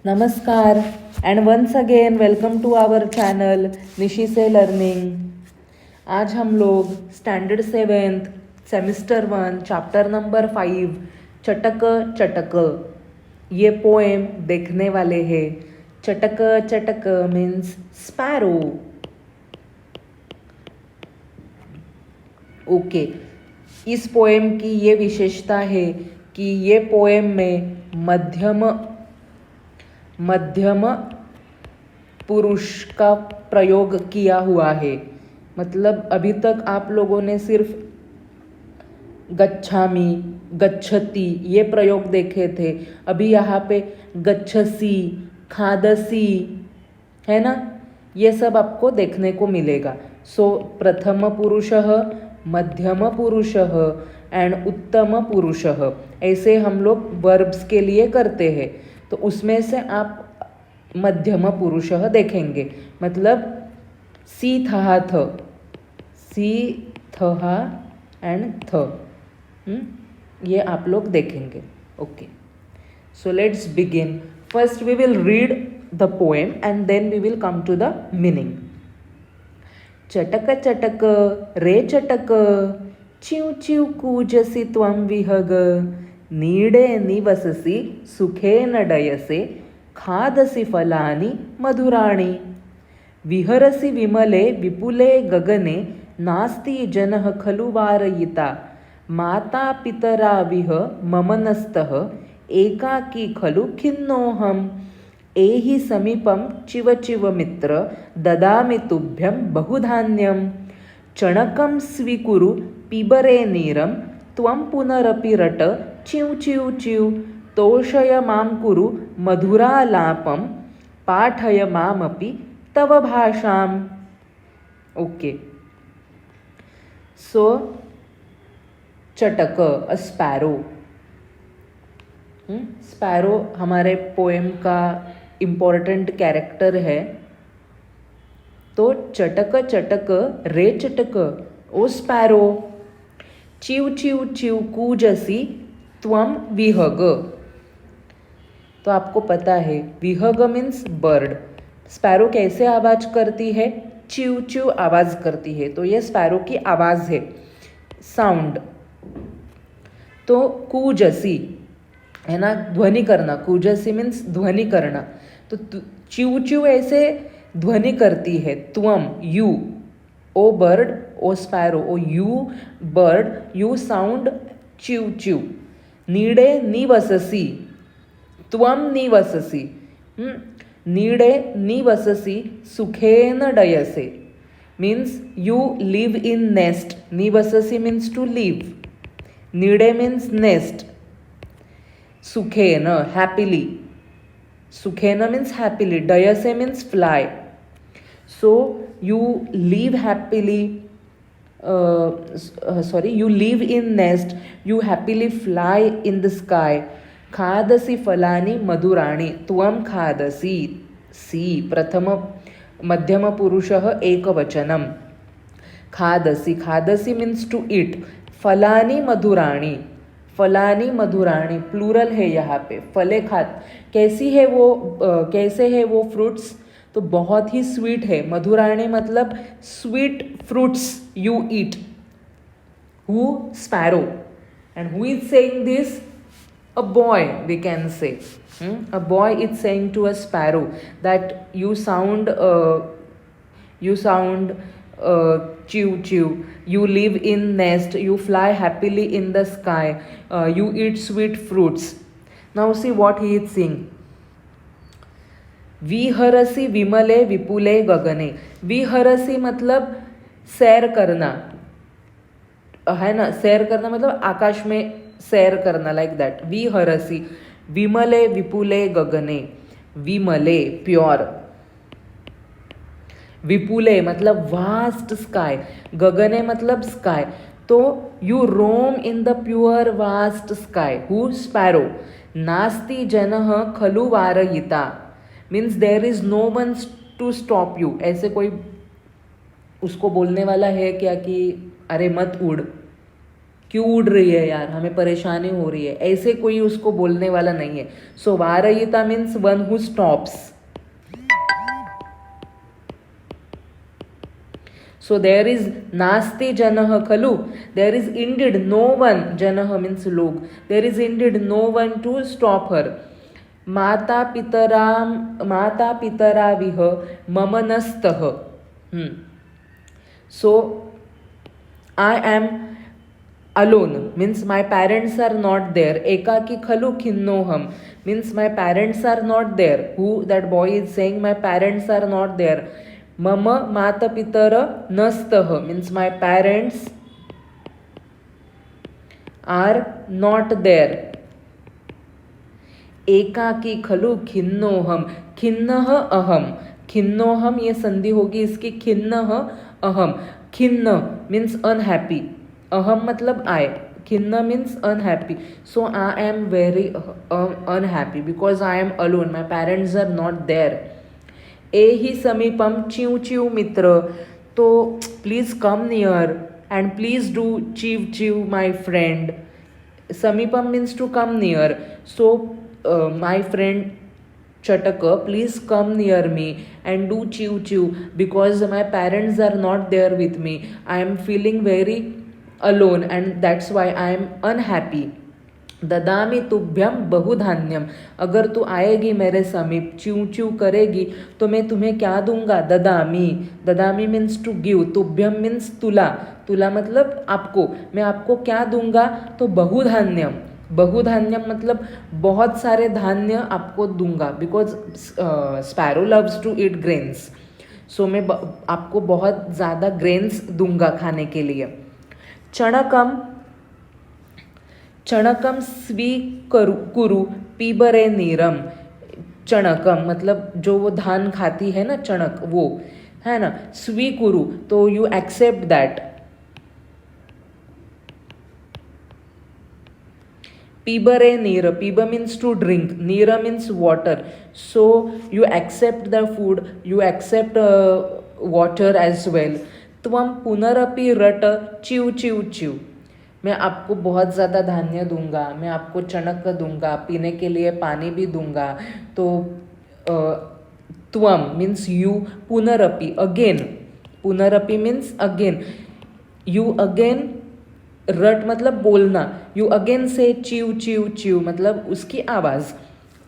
नमस्कार and once again welcome to our channel Nishi से learning. आज हम लोग standard 7th semester 1 chapter number 5 चटक चटक ये पोएम देखने वाले हैं। चटक चटक मीन्स स्पैरो। ओके, इस पोएम की ये विशेषता है कि ये पोएम में मध्यम पुरुष का प्रयोग किया हुआ है। मतलब अभी तक आप लोगों ने सिर्फ गच्छामि, गच्छति ये प्रयोग देखे थे। अभी यहाँ पे गच्छसि, खादसि है ना, ये सब आपको देखने को मिलेगा। सो प्रथम पुरुषः, मध्यम पुरुषः एंड उत्तम पुरुषः, ऐसे हम लोग वर्ब्स के लिए करते हैं। तो उसमें से आप मध्यम पुरुषः देखेंगे, मतलब सी थहा थ, सी थहा एंड थ, ये आप लोग देखेंगे। Okay, so let's begin. First we will read the poem and then we will come to the meaning. चटक चटक रे चटक, च्यू च्यू कूजसि त्वं विहग, नीडे निवससि सुखे नडयसे, खादसि फलानि मधुराणि, विहरसि विमले विपुले गगने, नास्ति जनः खलु वारयिता, माता पितरा विह मम नस्तः, एकाकी खलु खिन्नोऽहम्, एहि समीपं चिव चिव मित्र, ददामि तुभ्यं बहुधान्यं, चणकं स्वीकुरु पिबरे नीरं, त्वं पुनरपि रट च्यू च्यू च्यू, तोषय मां कुरु मधुरालापं, पाठय मामपि तव भाषाम्। ओके, सो चटक अ स्पैरो। स्पैरो हमारे पोएम का इम्पोर्टेंट कैरेक्टर है। तो चटक चटक रे चटक ओ स्पैरो, च्यू च्यू च्यू कूजसि त्वं विहग। तो आपको पता है विहग मीन्स बर्ड। स्पैरो कैसे आवाज़ करती है? च्यू च्यू आवाज़ करती है। तो ये स्पैरो की आवाज़ है, साउंड। तो कूजसी है ना, ध्वनि करना। कूजसी मीन्स ध्वनि करना। तो च्यू च्यू ऐसे ध्वनि करती है। त्वम you, O bird, O sparrow, O you bird, you sound च्यू च्यू। नीडे निवससि, त्वं निवससि, नीडे निवससि सुखेन डयसे means you live in nest. निवससि मीन्स टू लिव, नीडे मीन्स नेस्ट, सुखेन हैप्पीली, सुखेन मीन्स हैप्पीली, डयसे means fly. So you live happily, you live in nest, you happily fly in the sky. खादसि फलानि मधुराणि, त्वं खादसि। सी प्रथम मध्यम पुरुषः एकवचनम। खादसि, खादसि मीन्स टू ईट। फलानि मधुराणि, फलानि मधुराणि प्लूरल है यहाँ पे। फले खाद, कैसी है वो, कैसे है वो फ्रूट्स? तो बहुत ही स्वीट है। मधुराणी मतलब sweet fruits you eat. Who? Sparrow. And who is saying this? A boy, we can say. A boy is saying to a sparrow that you sound chew chew, you live in nest, you fly happily in the sky, you eat sweet fruits. Now see what he is saying. विहरसि विमले विपुले गगने। विहरसि मतलब सैर करना है ना, सैर करना मतलब आकाश में सैर करना, लाइक दैट। विहरसि विमले विपुले गगने, विमले प्योर, विपुले मतलब वास्ट स्काई, गगने मतलब स्काई। तो you roam in the pure vast sky. Who? Sparrow. नास्ति जनः खलु वारयिता means there is no one to stop you. ऐसे कोई उसको बोलने वाला है क्या कि अरे मत उड़, क्यों उड़ रही है यार, हमें परेशानी हो रही है, ऐसे कोई उसको बोलने वाला नहीं है. सो वारयिता means one who stops. So there is nasti janah khalu. There is indeed no one. Janah means log. There is indeed no one to stop her. Mata pitara viha mamanastah. So I am alone means my parents are not there. Ekaki khalu khinnoham means my parents are not there. Who that boy is saying my parents are not there. Mama mata pitara nastah means my parents are not there. एकाकी खलु खिन्नोहम. खिन्नह अहम. खिन्नोहम ये संधि होगी इसकी. खिन्नह अहम. खिन्न means unhappy. अहम मतलब आई. खिन्न means unhappy. So I am very unhappy because I am alone. My parents are not there. एहि समीपम च्यू च्यू मित्र. तो please come near and please do चीव चीव माई फ्रेंड. समीपम means to come near. So my friend Chataka, please come near me and do chew chew because my parents are not there with me. I am feeling very alone and that's why I am unhappy. ददामी तुभ्यम बहुधान्यम. अगर तू आएगी मेरे समीप, chew chew करेगी तो मैं तुम्हें क्या दूंगा. ददामी. ददामी मीन्स टू गिव. तुभ्यम मीन्स तुला. तुला मतलब आपको. मैं आपको क्या दूंगा तो बहुधान्यम. बहुधान्यम मतलब बहुत सारे धान्य आपको दूंगा because sparrow loves to eat grains. So मैं आपको बहुत ज़्यादा ग्रेन्स दूंगा खाने के लिए. चणकम. चणकम स्वीकुरु पीबरे नीरम. चणकम मतलब जो वो धान खाती है ना, चणक वो है ना. स्वीकुरु तो you accept that. Pibare neera. Piba means to drink. Neera means water. So you accept the food. You accept water as well. त्वं पुनरपि रट चिव चिव चिव. मैं आपको बहुत ज़्यादा धान्य दूंगा. मैं आपको चणक दूंगा. पीने के लिए पानी भी दूंगा. तो त्वं मीन्स यू. पुनरपि अगेन. पुनरपि मीन्स अगेन. You again. रट मतलब बोलना. यू अगेन से चिव चिव चिव मतलब उसकी आवाज.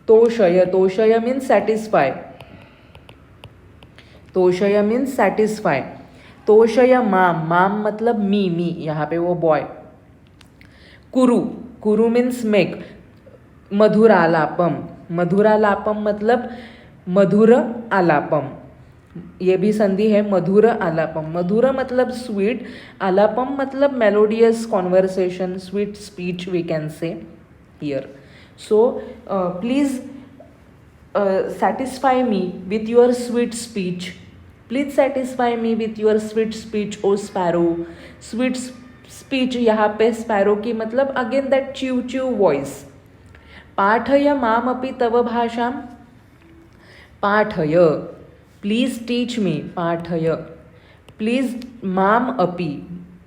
तोषय. तोषय मीन्स सैटिस्फाई. तोषय मीन्स सैटिस्फाई. तोषय माम. माम मतलब मी. मी यहाँ पे वो बॉय. कुरु. कुरु मीन्स मेक. मधुरालापम. मधुरालापम मतलब मधुर आलापम. ये भी संधि है. मधुर आलापम. मधुर मतलब स्वीट. आलापम मतलब melodious conversation, sweet speech we can say here. So please satisfy me with your sweet speech. Please satisfy me with your sweet speech, O sparrow. Sweet speech यहाँ पे sparrow की मतलब again that chew chew voice. पाठय माम अपि तव भाषाम. पाठय. Please teach me. पाठय. प्लीज माम अपि.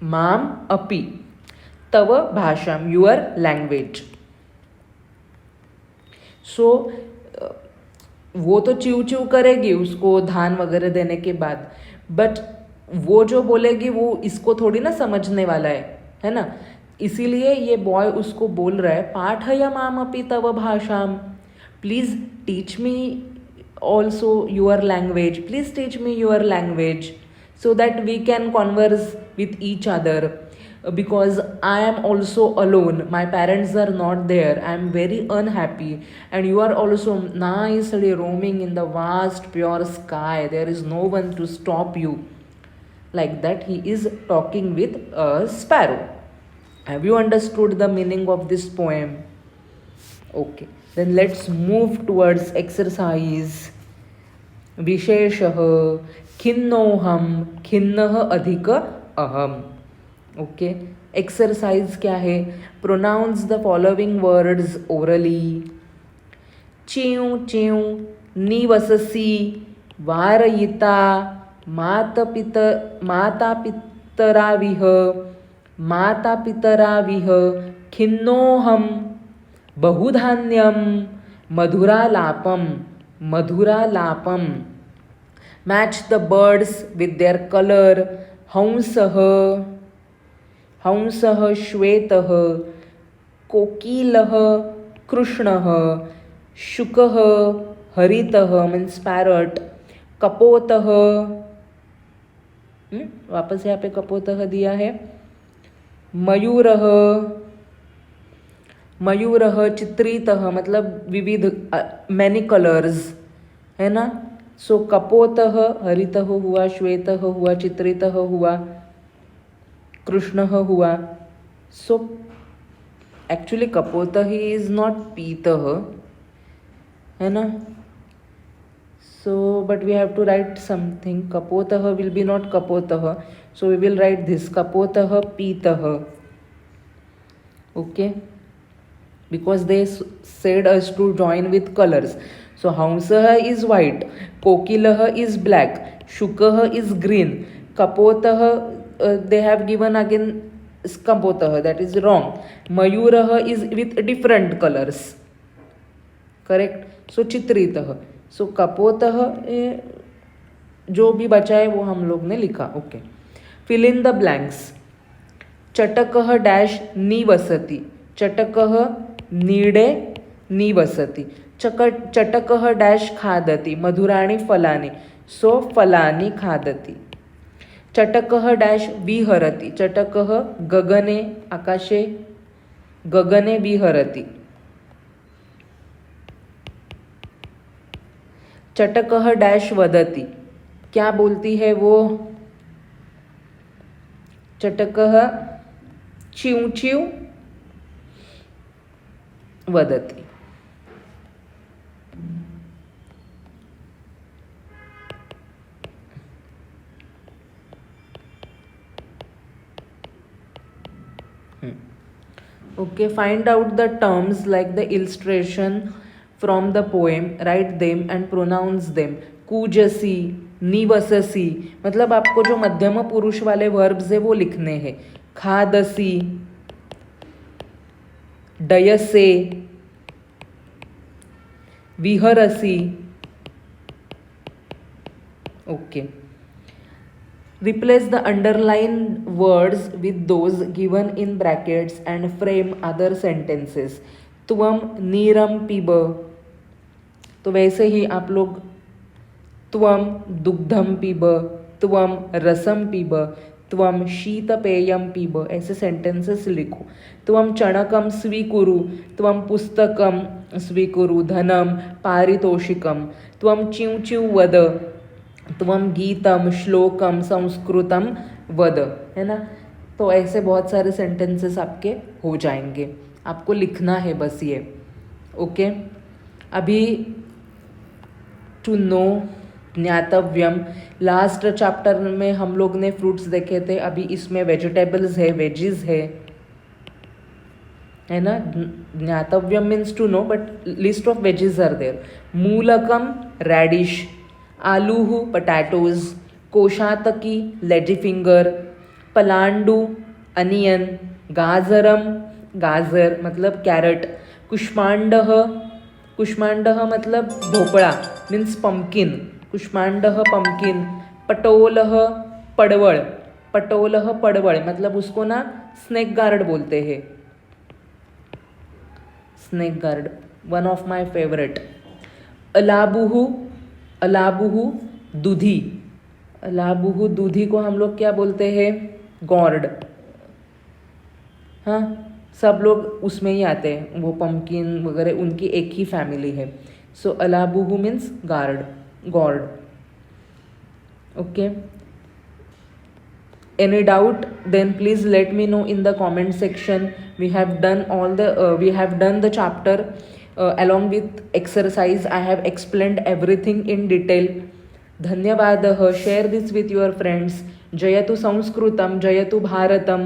माम अपि. तव भाषाम युअर लैंग्वेज. सो वो तो च्यू च्यू करेगी उसको धान वगैरह देने के बाद, बट वो जो बोलेगी वो इसको थोड़ी ना समझने वाला है ना. इसीलिए ये बॉय उसको बोल रहा है पाठय माम अपि तव भाषाम. Please teach me also your language. Please teach me your language so that we can converse with each other because I am also alone. My parents are not there. I am very unhappy and you are also nicely roaming in the vast pure sky. There is no one to stop you. Like that he is talking with a sparrow. Have you understood the meaning of this poem? Okay, then let's move towards exercise. विशेषः खिन्नोहम. खिन्नः अधिक अहम. Okay. Exercise क्या है? Pronounce the following words orally. च्यू च्यू. निवससी. वारयिता. माता पितराविह. माता पितरा विह खिन्नोहम बहुधान्यम मधुरालापम मधुरालापम match the birds with their colour हंसः हंसः श्वेतः कोकिलः कृष्णः शुकः हरितः मीन्स पैरट कपोतः वापस यहाँ पे कपोतः दिया है मयूरः मयूरः चित्रितः मतलब विविध मैनी कलर्स है ना. सो कपोतः हरितः हुआ, श्वेतः हुआ, चित्रितः हुआ, कृष्णः हुआ. सो एक्चुअली कपोतः इज नॉट पीतः है ना. So but we have to write something. Kapotah will be not kapotah, so we will write this kapotah pitah. Okay, because they said us to join with colors. So hamsah is white, kokilah is black, shukah is green, kapotah they have given again kapotah, that is wrong. Mayurah is with different colors, correct. So चित्रितः. सो कपोतः जो भी बचा है वो हम लोग ने लिखा. Okay, fill in the blanks. चटकः डैश निवसति, चटकः नीडे निवसति. चटकः डैश खादति, मधुराणि फलानि, सो फलानि खादति. चटकः डैश विहरति, चटकः गगने आकाशे गगने विहरति. चटकः डैश वदति, क्या बोलती है वो. चटकः च्यू च्यू वदति. Okay, find out the terms like the illustration from the poem, write them and pronounce them. कूजसी, निवससी, मतलब आपको जो मध्यम पुरुष वाले वर्ब्स है वो लिखने हैं. खादसी, डयसे, विहरसी. Okay, replace the underlined words with those given in brackets and frame other sentences. त्वम नीरम पिब, तो वैसे ही आप लोग त्वम दुग्धम पिब, त्वम रसम पिब, त्वम शीतपेयम पिब, ऐसे सेंटेंसेस लिखो. त्वम चणकम स्वीकुरु, त्वम पुस्तकम स्वीकुरु, धनम पारितोषिकम. त्वम च्यू च्यू वद, त्वम गीतम श्लोकम संस्कृतम वद, है ना. तो ऐसे बहुत सारे सेंटेंसेस आपके हो जाएंगे. आपको लिखना है बस ये. ओके, अभी टू नो ज्ञातव्यम. लास्ट चैप्टर में हम लोग ने फ्रूट्स देखे थे, अभी इसमें वेजिटेबल्स है, वेजीज है ना. ज्ञातव्यम means to know, but list of veggies are there. मूलकम रेडिश, आलूहु पटैटोज, कोशातकी लेडी फिंगर, पलांडू अनियन, गाजरम गाजर मतलब कैरेट, कुष्मांडः कुष्मांडः मतलब भोपळा मीन्स पम्पकिन, कुष्मांडः पम्पकिन. पटोलः पड़वल, पटोलः पड़वल मतलब उसको ना स्नेक गार्ड बोलते हैं. Snake gourd one of my favourite. अलाबुहु, अलाबुहु दूधी, अलाबुहु दूधी को हम लोग क्या बोलते हैं, गॉर्ड. हाँ, सब लोग उसमें ही आते हैं, वो पम्पकिन वगैरह उनकी एक ही फैमिली है. सो अलाबुहु means gourd, gourd. Okay, any doubt then please let me know in the comment section. We have done the chapter along with exercise. I have explained everything in detail. धन्यवादः. Share this with your friends. जयतु संस्कृतं, जयतु भारतम्.